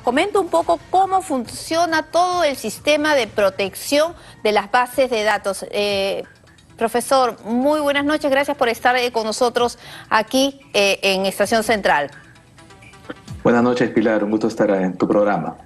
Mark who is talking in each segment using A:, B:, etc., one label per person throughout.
A: comenta un poco cómo funciona todo el sistema de protección de las bases de datos. Profesor, muy buenas noches, gracias por estar con nosotros aquí en Estación Central.
B: Buenas noches, Pilar, un gusto estar en tu programa.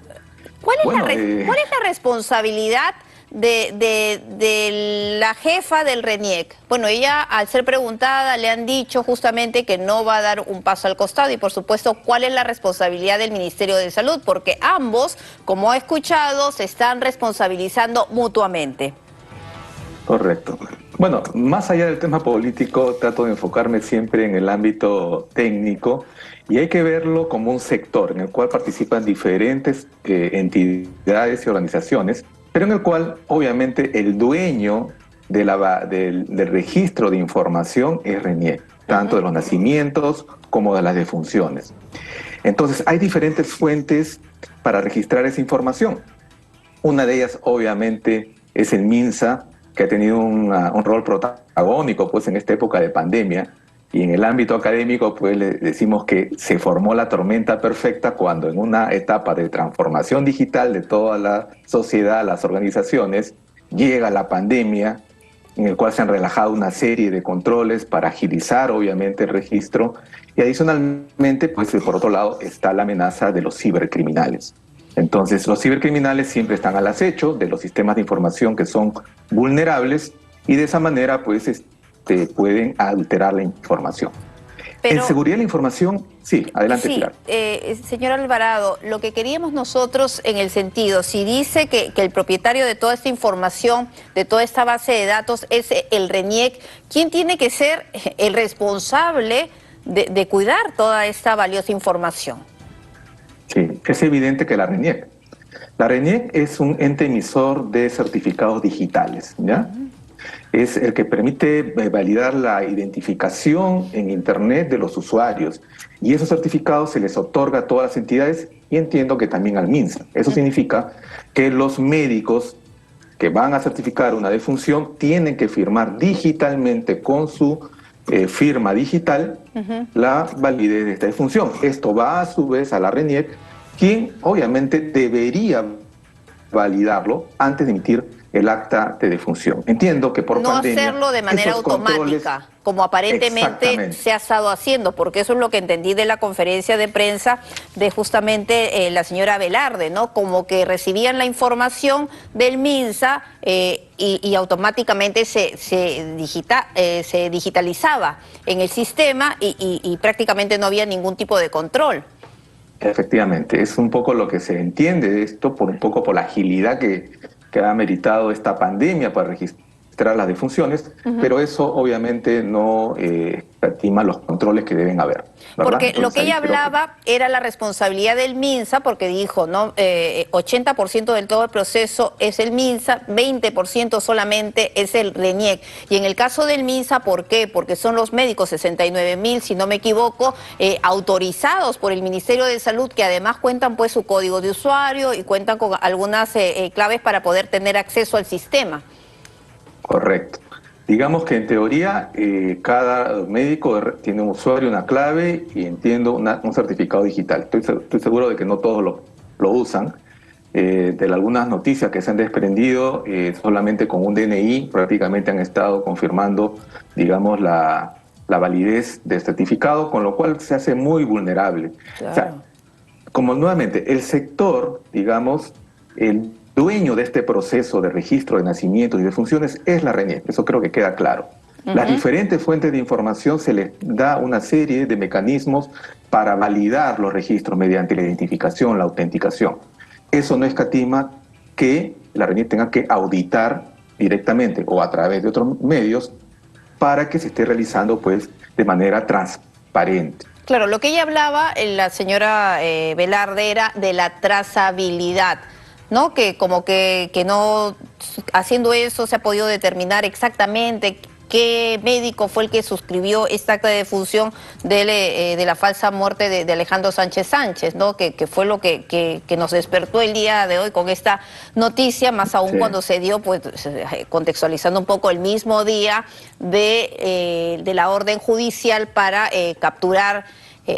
A: ¿Cuál es la responsabilidad de la jefa del RENIEC? Bueno, ella, al ser preguntada, le han dicho justamente que no va a dar un paso al costado y, por supuesto, ¿cuál es la responsabilidad del Ministerio de Salud? Porque ambos, como ha escuchado, se están responsabilizando mutuamente.
B: Correcto. Bueno, más allá del tema político, trato de enfocarme siempre en el ámbito técnico y hay que verlo como un sector en el cual participan diferentes entidades y organizaciones, pero en el cual obviamente el dueño del registro de información es RENIEC, tanto de los nacimientos como de las defunciones. Entonces hay diferentes fuentes para registrar esa información. Una de ellas obviamente es el MINSA, que ha tenido un rol protagónico pues, en esta época de pandemia. Y en el ámbito académico pues le decimos que se formó la tormenta perfecta cuando en una etapa de transformación digital de toda la sociedad, las organizaciones, llega la pandemia, en el cual se han relajado una serie de controles para agilizar obviamente el registro, y adicionalmente pues por otro lado está la amenaza de los cibercriminales. Entonces los cibercriminales siempre están al acecho de los sistemas de información que son vulnerables y de esa manera pues pueden alterar la información.
A: Pero,
B: en seguridad de la información, sí, adelante,
A: sí,
B: Pilar.
A: Señor Alvarado, lo que queríamos nosotros en el sentido, si dice que el propietario de toda esta información, de toda esta base de datos es el RENIEC, ¿quién tiene que ser el responsable de cuidar toda esta valiosa información?
B: Sí, es evidente que la RENIEC es un ente emisor de certificados digitales, ¿ya? Es el que permite validar la identificación en Internet de los usuarios. Y esos certificados se les otorga a todas las entidades y entiendo que también al MINSA. Eso significa que los médicos que van a certificar una defunción tienen que firmar digitalmente con su firma digital la validez de esta defunción. Esto va a su vez a la RENIEC, quien obviamente debería validarlo antes de emitir el acta de defunción. Entiendo que por pandemia...
A: No hacerlo de manera automática, como aparentemente se ha estado haciendo, porque eso es lo que entendí de la conferencia de prensa de justamente la señora Velarde, ¿no? Como que recibían la información del MINSA y automáticamente se digitalizaba en el sistema y prácticamente no había ningún tipo de control.
B: Efectivamente, es un poco lo que se entiende de esto, por la agilidad que ha meritado esta pandemia para registrar las defunciones, pero eso obviamente no estima los controles que deben haber, ¿verdad?
A: Porque
B: Entonces,
A: lo que ella hablaba era la responsabilidad del MINSA, porque dijo, ¿no? 80% del todo el proceso es el MINSA, 20% solamente es el RENIEC. Y en el caso del MINSA, ¿por qué? Porque son los médicos, 69.000, si no me equivoco, autorizados por el Ministerio de Salud, que además cuentan pues su código de usuario y cuentan con algunas claves para poder tener acceso al sistema.
B: Correcto. Digamos que en teoría cada médico tiene un usuario, una clave y entiendo un certificado digital. Estoy seguro de que no todos lo usan. De algunas noticias que se han desprendido, solamente con un DNI prácticamente han estado confirmando, digamos, la validez del certificado, con lo cual se hace muy vulnerable.
A: Claro.
B: O sea, como nuevamente el sector, digamos, el dueño de este proceso de registro de nacimientos y defunciones es la RENIEC, eso creo que queda claro. Las diferentes fuentes de información se les da una serie de mecanismos para validar los registros mediante la identificación, la autenticación. Eso no escatima que la RENIEC tenga que auditar directamente o a través de otros medios para que se esté realizando pues de manera transparente.
A: Claro, lo que ella hablaba, la señora Velarde, era de la trazabilidad, ¿no? Que como que no, haciendo eso se ha podido determinar exactamente qué médico fue el que suscribió esta acta de defunción de la falsa muerte de Alejandro Sánchez Sánchez, ¿no? Que fue lo que nos despertó el día de hoy con esta noticia, más aún cuando se dio, pues contextualizando un poco el mismo día de la orden judicial para capturar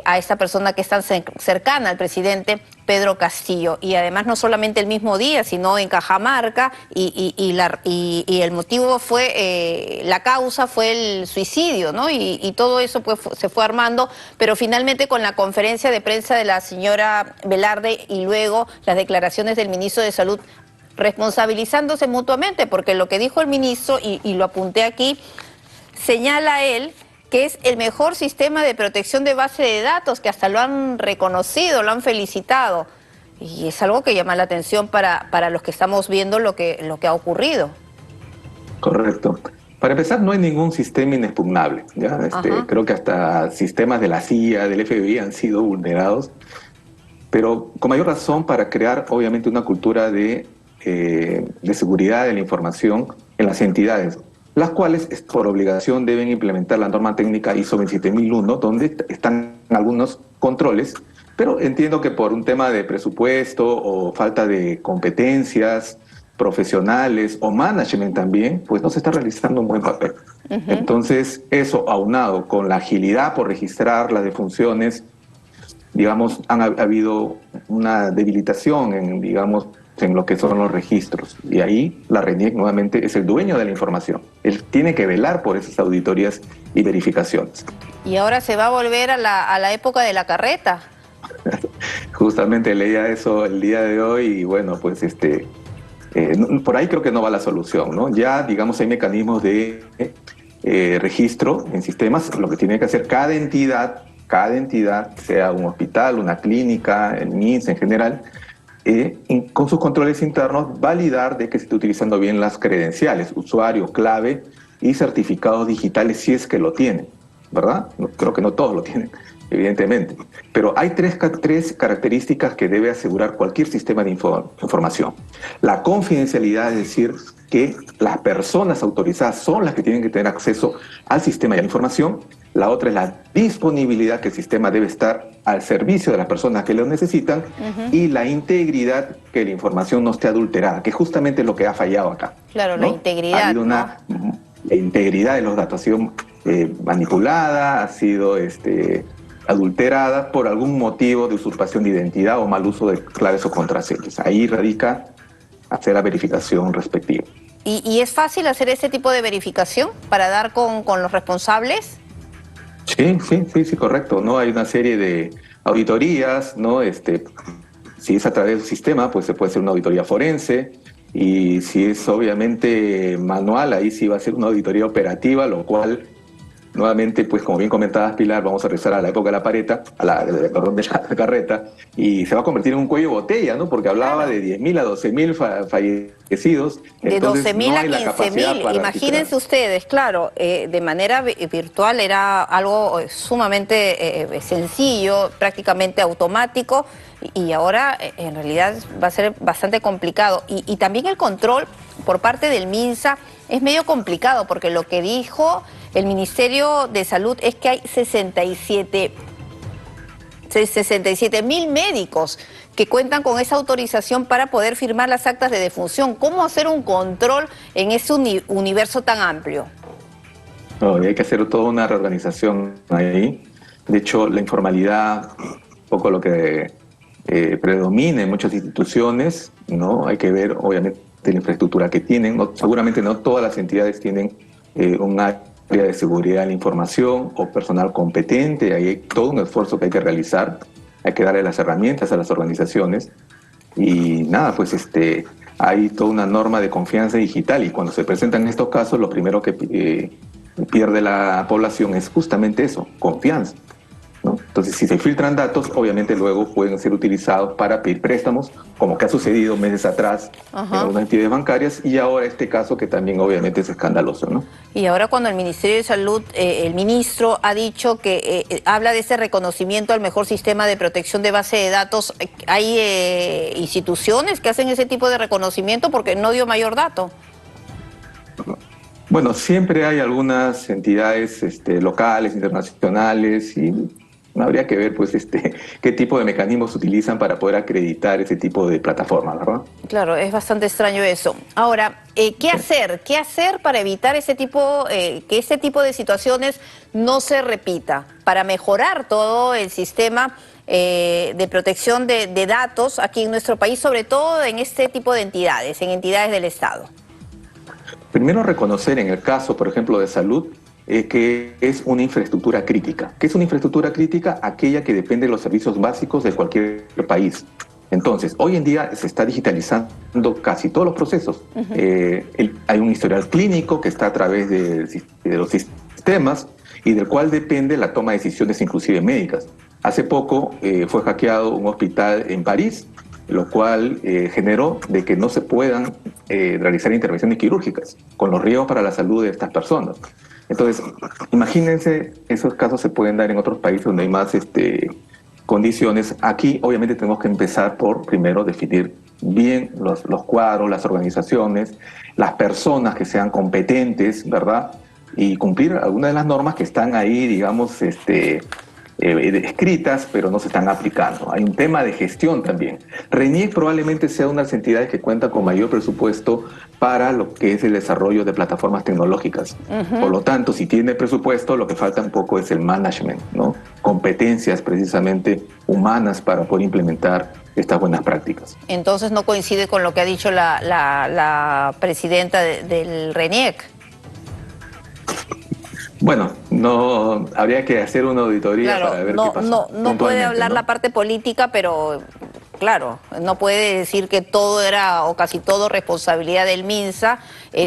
A: a esta persona que es tan cercana al presidente Pedro Castillo. Y además no solamente el mismo día, sino en Cajamarca, y el motivo fue, la causa fue el suicidio, ¿no? Y todo eso pues se fue armando, pero finalmente con la conferencia de prensa de la señora Velarde y luego las declaraciones del ministro de Salud responsabilizándose mutuamente, porque lo que dijo el ministro, y lo apunté aquí, señala él que es el mejor sistema de protección de base de datos, que hasta lo han reconocido, lo han felicitado. Y es algo que llama la atención para los que estamos viendo lo que ha ocurrido.
B: Correcto. Para empezar, no hay ningún sistema inexpugnable, ¿ya? Creo que hasta sistemas de la CIA, del FBI han sido vulnerados, pero con mayor razón para crear, obviamente, una cultura de seguridad de la información en las entidades, las cuales por obligación deben implementar la norma técnica ISO 27001, donde están algunos controles, pero entiendo que por un tema de presupuesto o falta de competencias profesionales o management también, pues no se está realizando un buen papel. Entonces, eso aunado con la agilidad por registrar las defunciones, digamos, ha habido una debilitación en, digamos, en lo que son los registros. Y ahí la RENIEC nuevamente es el dueño de la información. Él tiene que velar por esas auditorías y verificaciones.
A: Y ahora se va a volver a la época de la carreta.
B: Justamente leía eso el día de hoy y bueno, pues por ahí creo que no va la solución, ¿no? Ya, digamos, hay mecanismos de registro en sistemas. Lo que tiene que hacer cada entidad, sea un hospital, una clínica, el MINS en general, con sus controles internos, validar de que se esté utilizando bien las credenciales, usuario, clave y certificados digitales si es que lo tienen, ¿verdad? Creo que no todos lo tienen, evidentemente. Pero hay tres características que debe asegurar cualquier sistema de información. La confidencialidad, es decir, que las personas autorizadas son las que tienen que tener acceso al sistema y a la información. La otra es la disponibilidad, que el sistema debe estar al servicio de las personas que lo necesitan, y la integridad, que la información no esté adulterada, que justamente es lo que ha fallado acá.
A: Claro,
B: ¿no?
A: la integridad.
B: Ha habido la integridad de los datos ha sido manipulada, ha sido adulterada por algún motivo de usurpación de identidad o mal uso de claves o contraseñas. Ahí radica hacer la verificación respectiva.
A: ¿Y es fácil hacer ese tipo de verificación para dar con los responsables?
B: Sí, correcto, ¿no? Hay una serie de auditorías, ¿no? Si es a través del sistema, pues se puede hacer una auditoría forense, y si es obviamente manual, ahí sí va a ser una auditoría operativa, lo cual, nuevamente, pues como bien comentabas, Pilar, vamos a regresar a la época de la pareta, de la carreta, y se va a convertir en un cuello de botella, ¿no? Porque hablaba de 10.000 a 12.000 fallecidos.
A: De 12.000 a 15.000, imagínense ustedes, claro, de manera virtual era algo sumamente sencillo, prácticamente automático, y ahora en realidad va a ser bastante complicado. Y también el control por parte del MINSA es medio complicado, porque lo que dijo el Ministerio de Salud es que hay 67.000 médicos que cuentan con esa autorización para poder firmar las actas de defunción. ¿Cómo hacer un control en ese universo tan amplio?
B: No, hay que hacer toda una reorganización ahí. De hecho, la informalidad, un poco lo que predomina en muchas instituciones, ¿no? Hay que ver, obviamente, la infraestructura que tienen. Seguramente no todas las entidades tienen un área de seguridad de la información o personal competente. Ahí hay todo un esfuerzo que hay que realizar. Hay que darle las herramientas a las organizaciones. Y nada, pues hay toda una norma de confianza digital, y cuando se presentan estos casos, lo primero que pierde la población es justamente eso, confianza, ¿no? Entonces, si se filtran datos, obviamente luego pueden ser utilizados para pedir préstamos, como que ha sucedido meses atrás en algunas entidades bancarias, y ahora este caso que también obviamente es escandaloso, ¿no?
A: Y ahora cuando el Ministerio de Salud, el ministro ha dicho que habla de ese reconocimiento al mejor sistema de protección de base de datos, ¿hay instituciones que hacen ese tipo de reconocimiento? Porque no dio mayor dato.
B: Bueno, siempre hay algunas entidades locales, internacionales, y No habría que ver, pues, qué tipo de mecanismos utilizan para poder acreditar ese tipo de plataformas, ¿verdad?
A: Claro, es bastante extraño eso. Ahora, ¿qué hacer? ¿Qué hacer para evitar que ese tipo de situaciones no se repita? Para mejorar todo el sistema de protección de datos aquí en nuestro país, sobre todo en este tipo de entidades, en entidades del Estado.
B: Primero, reconocer en el caso, por ejemplo, de salud, que es una infraestructura crítica. ¿Qué es una infraestructura crítica? Aquella que depende de los servicios básicos de cualquier país. Entonces, hoy en día se está digitalizando casi todos los procesos. Hay un historial clínico que está a través de los sistemas y del cual depende la toma de decisiones, inclusive médicas. Hace poco fue hackeado un hospital en París, lo cual generó de que no se puedan realizar intervenciones quirúrgicas, con los riesgos para la salud de estas personas. Entonces, imagínense, esos casos se pueden dar en otros países donde hay más condiciones. Aquí, obviamente, tenemos que empezar por, primero, definir bien los cuadros, las organizaciones, las personas que sean competentes, ¿verdad? Y cumplir algunas de las normas que están ahí, digamos, escritas, pero no se están aplicando. Hay un tema de gestión también. RENIEC probablemente sea una de las entidades que cuenta con mayor presupuesto para lo que es el desarrollo de plataformas tecnológicas. Por lo tanto, si tiene presupuesto, lo que falta un poco es el management, ¿no? Competencias precisamente humanas para poder implementar estas buenas prácticas.
A: Entonces no coincide con lo que ha dicho la presidenta del RENIEC.
B: Bueno, no habría que hacer una auditoría para ver qué pasó.
A: No puede hablar la parte política, pero claro, no puede decir que todo era o casi todo responsabilidad del MINSA,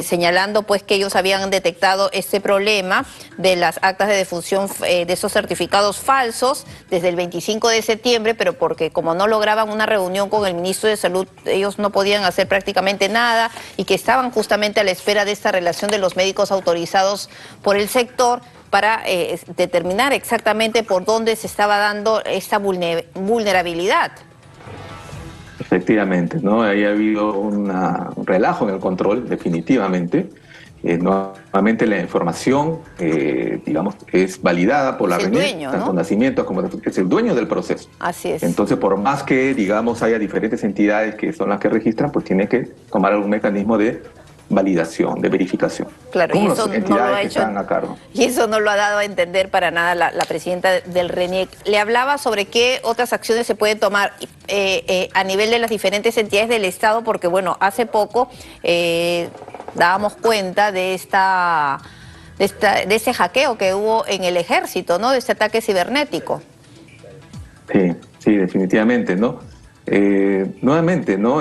A: señalando pues que ellos habían detectado este problema de las actas de defunción, de esos certificados falsos desde el 25 de septiembre, pero porque como no lograban una reunión con el ministro de Salud, ellos no podían hacer prácticamente nada y que estaban justamente a la espera de esta relación de los médicos autorizados por el sector para determinar exactamente por dónde se estaba dando esta vulnerabilidad.
B: Efectivamente, ¿no? Ahí ha habido un relajo en el control, definitivamente. Nuevamente la información, digamos, es validada por la RENIEC, tanto nacimientos como es el dueño del proceso.
A: Así es.
B: Entonces, por más que, digamos, haya diferentes entidades que son las que registran, pues tiene que tomar algún mecanismo de validación, de verificación.
A: Claro, y eso no lo ha hecho,
B: a cargo.
A: Y eso no lo ha dado a entender para nada la presidenta del RENIEC. Le hablaba sobre qué otras acciones se pueden tomar a nivel de las diferentes entidades del Estado, porque bueno, hace poco dábamos cuenta de ese hackeo que hubo en el ejército, ¿no? De este ataque cibernético.
B: Sí, definitivamente, ¿no? Nuevamente, ¿no?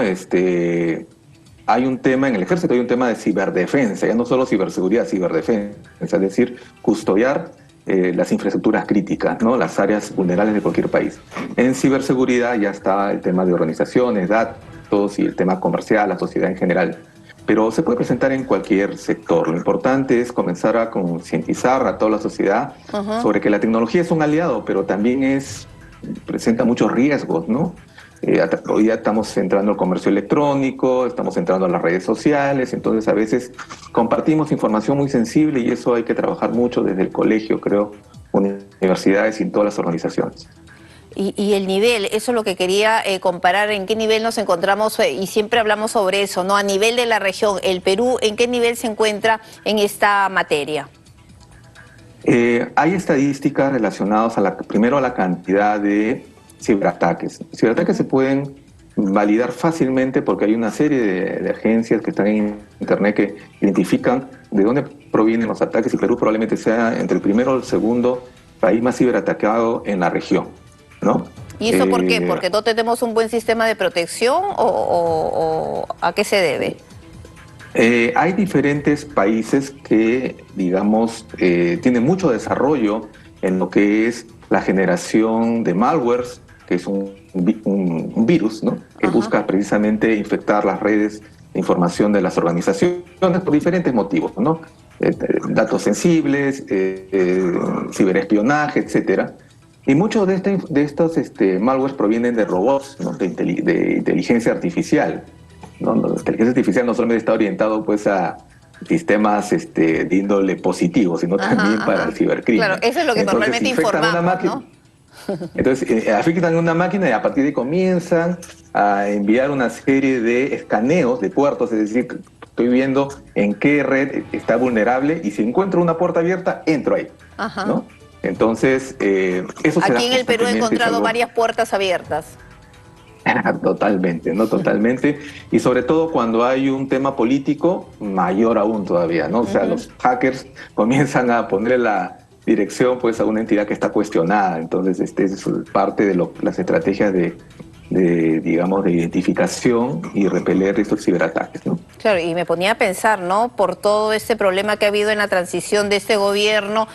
B: Hay un tema en el ejército, hay un tema de ciberdefensa, ya no solo ciberseguridad, ciberdefensa, es decir, custodiar las infraestructuras críticas, ¿no? Las áreas vulnerables de cualquier país. En ciberseguridad ya está el tema de organizaciones, datos y el tema comercial, la sociedad en general. Pero se puede presentar en cualquier sector. Lo importante es comenzar a concientizar a toda la sociedad sobre que la tecnología es un aliado, pero también presenta muchos riesgos, ¿no? Hoy ya estamos entrando al comercio electrónico, estamos entrando a las redes sociales, entonces a veces compartimos información muy sensible y eso hay que trabajar mucho desde el colegio, creo, universidades y en todas las organizaciones.
A: Y el nivel, eso es lo que quería comparar, en qué nivel nos encontramos, y siempre hablamos sobre eso, ¿no? A nivel de la región, el Perú, ¿en qué nivel se encuentra en esta materia?
B: Hay estadísticas relacionadas primero a la cantidad de ciberataques. Ciberataques se pueden validar fácilmente porque hay una serie de agencias que están en Internet que identifican de dónde provienen los ataques y Perú probablemente sea entre el primero o el segundo país más ciberatacado en la región, ¿no?
A: ¿Y eso por qué? ¿Porque no tenemos un buen sistema de protección o a qué se debe?
B: Hay diferentes países que, digamos, tienen mucho desarrollo en lo que es la generación de malwares, que es un virus, ¿no? Que busca precisamente infectar las redes de información de las organizaciones por diferentes motivos, ¿no? Datos sensibles, ciberespionaje, etcétera. Y muchos de estos malwares provienen de robots, ¿no? de inteligencia artificial, ¿no? La inteligencia artificial no solamente está orientado pues a sistemas de índole positivo, sino también para el cibercrimen.
A: Claro, eso es lo que normalmente informamos, ¿no?
B: Entonces, asignan una máquina y a partir de ahí comienzan a enviar una serie de escaneos de puertos, es decir, estoy viendo en qué red está vulnerable y si encuentro una puerta abierta, entro ahí,
A: Ajá.
B: ¿no? Entonces, eso se da
A: Aquí en el Perú he
B: constantemente, es
A: encontrado
B: algo
A: varias puertas abiertas.
B: totalmente, ¿no? Totalmente. Y sobre todo cuando hay un tema político, mayor aún todavía, ¿no? O sea,
A: Ujú.
B: los hackers comienzan a ponerle la dirección pues a una entidad que está cuestionada. Entonces, es parte de las estrategias digamos, de identificación y repeler estos ciberataques, ¿no?
A: Claro, y me ponía a pensar, ¿no? Por todo este problema que ha habido en la transición de este gobierno,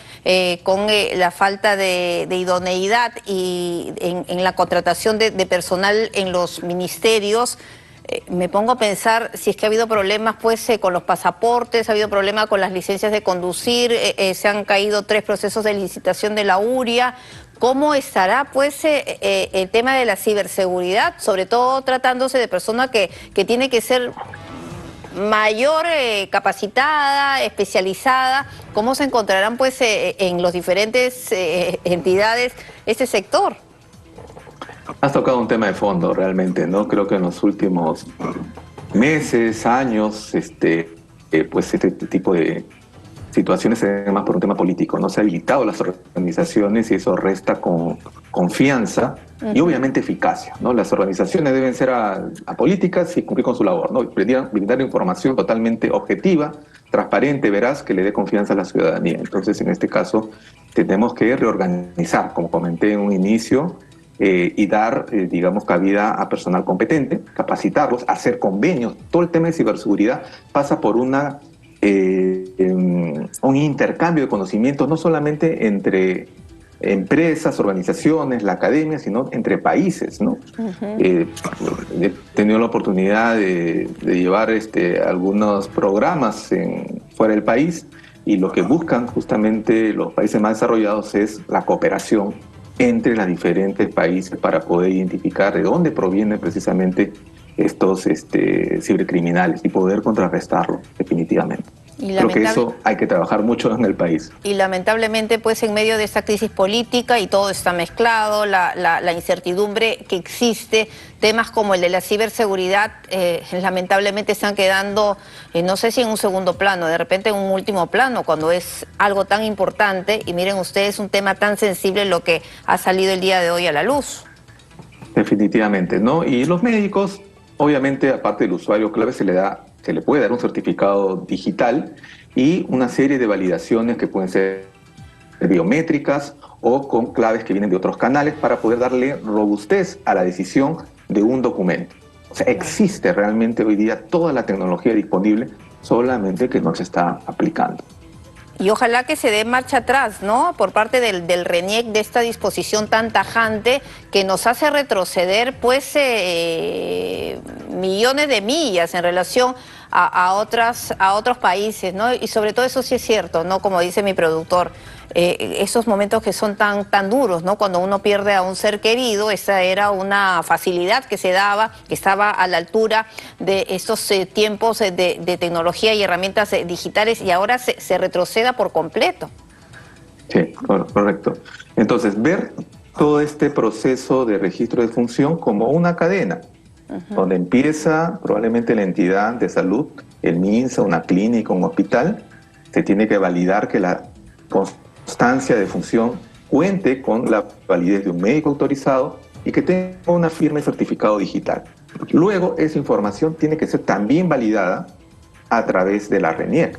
A: con la falta de idoneidad y en la contratación de personal en los ministerios, me pongo a pensar si es que ha habido problemas pues con los pasaportes, ha habido problemas con las licencias de conducir, se han caído 3 procesos de licitación de la URIA. ¿Cómo estará pues el tema de la ciberseguridad, sobre todo tratándose de personas que tiene que ser mayor capacitada, especializada? ¿Cómo se encontrarán pues en los diferentes entidades este sector?
B: Has tocado un tema de fondo realmente, ¿no? Creo que en los últimos meses, años, pues este tipo de situaciones se ven más por un tema político, ¿no? Se ha habilitado las organizaciones y eso resta con confianza y obviamente eficacia, ¿no? Las organizaciones deben ser apolíticas y cumplir con su labor, ¿no? Brindar información totalmente objetiva, transparente, veraz, que le dé confianza a la ciudadanía. Entonces, en este caso, tenemos que reorganizar, como comenté en un inicio, y dar, digamos, cabida a personal competente, capacitarlos, hacer convenios. Todo el tema de ciberseguridad pasa por un intercambio de conocimientos, no solamente entre empresas, organizaciones, la academia, sino entre países, ¿no? He tenido la oportunidad de llevar algunos programas fuera del país y lo que buscan justamente los países más desarrollados es la cooperación entre los diferentes países para poder identificar de dónde provienen precisamente estos cibercriminales y poder contrarrestarlo definitivamente.
A: Y
B: Creo que eso hay que trabajar mucho en el país.
A: Y lamentablemente, pues en medio de esta crisis política y todo está mezclado, la incertidumbre que existe, temas como el de la ciberseguridad, lamentablemente están quedando, no sé si en un segundo plano, de repente en un último plano, cuando es algo tan importante. Y miren ustedes, un tema tan sensible lo que ha salido el día de hoy a la luz.
B: Definitivamente, ¿no? Y los médicos, obviamente, aparte del usuario clave, se le puede dar un certificado digital y una serie de validaciones que pueden ser biométricas o con claves que vienen de otros canales para poder darle robustez a la decisión de un documento. O sea, existe realmente hoy día toda la tecnología disponible, solamente que no se está aplicando.
A: Y ojalá que se dé marcha atrás, ¿no? Por parte del RENIEC, de esta disposición tan tajante que nos hace retroceder, pues, millones de millas en relación a otros países, ¿no? Y sobre todo eso sí es cierto, ¿no? Como dice mi productor, esos momentos que son tan duros, ¿no? Cuando uno pierde a un ser querido, esa era una facilidad que se daba, que estaba a la altura de estos tiempos de tecnología y herramientas digitales, y ahora se retroceda por completo.
B: Sí, correcto. Entonces, ver todo este proceso de registro de función como una cadena, donde empieza probablemente la entidad de salud, el MINSA, una clínica, un hospital, se tiene que validar que la constancia de función cuente con la validez de un médico autorizado y que tenga una firma y certificado digital. Luego, esa información tiene que ser también validada a través de la RENIEC,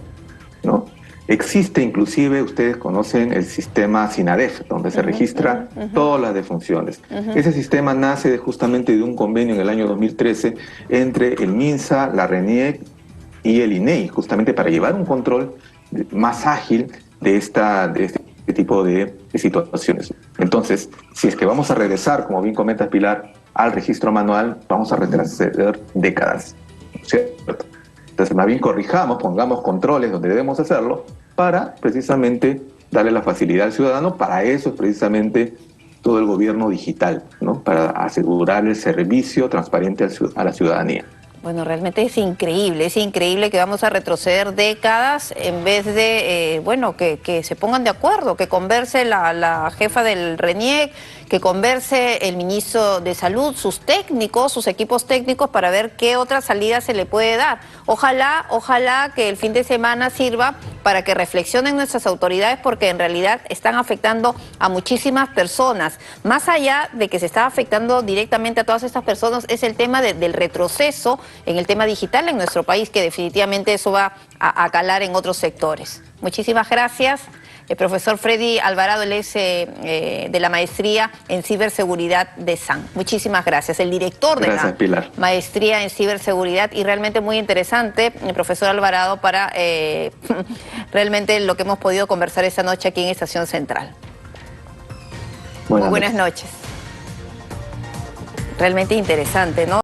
B: ¿no? Existe inclusive, ustedes conocen el sistema SINADEF, donde se registran todas las defunciones. Ese sistema nace justamente de un convenio en el año 2013 entre el MINSA, la RENIEC y el INEI, justamente para llevar un control más ágil de este tipo de situaciones. Entonces, si es que vamos a regresar, como bien comenta Pilar, al registro manual, vamos a retroceder décadas, ¿cierto? Entonces, más bien corrijamos, pongamos controles donde debemos hacerlo para precisamente darle la facilidad al ciudadano. Para eso es precisamente todo el gobierno digital, ¿no? Para asegurar el servicio transparente a la ciudadanía.
A: Bueno, realmente es increíble que vamos a retroceder décadas en vez de, bueno, que se pongan de acuerdo, que converse la jefa del RENIEC, que converse el ministro de Salud, sus técnicos, sus equipos técnicos para ver qué otra salida se le puede dar. Ojalá que el fin de semana sirva para que reflexionen nuestras autoridades porque en realidad están afectando a muchísimas personas. Más allá de que se está afectando directamente a todas estas personas, es el tema del retroceso en el tema digital en nuestro país, que definitivamente eso va a calar en otros sectores. Muchísimas gracias. El profesor Freddy Alvarado, él es de la maestría en ciberseguridad de SAN. Muchísimas gracias. El director de la
B: Pilar.
A: maestría en ciberseguridad, y realmente muy interesante, el profesor Alvarado, para realmente lo que hemos podido conversar esta noche aquí en Estación Central. Muy buenas noches. Realmente interesante, ¿no?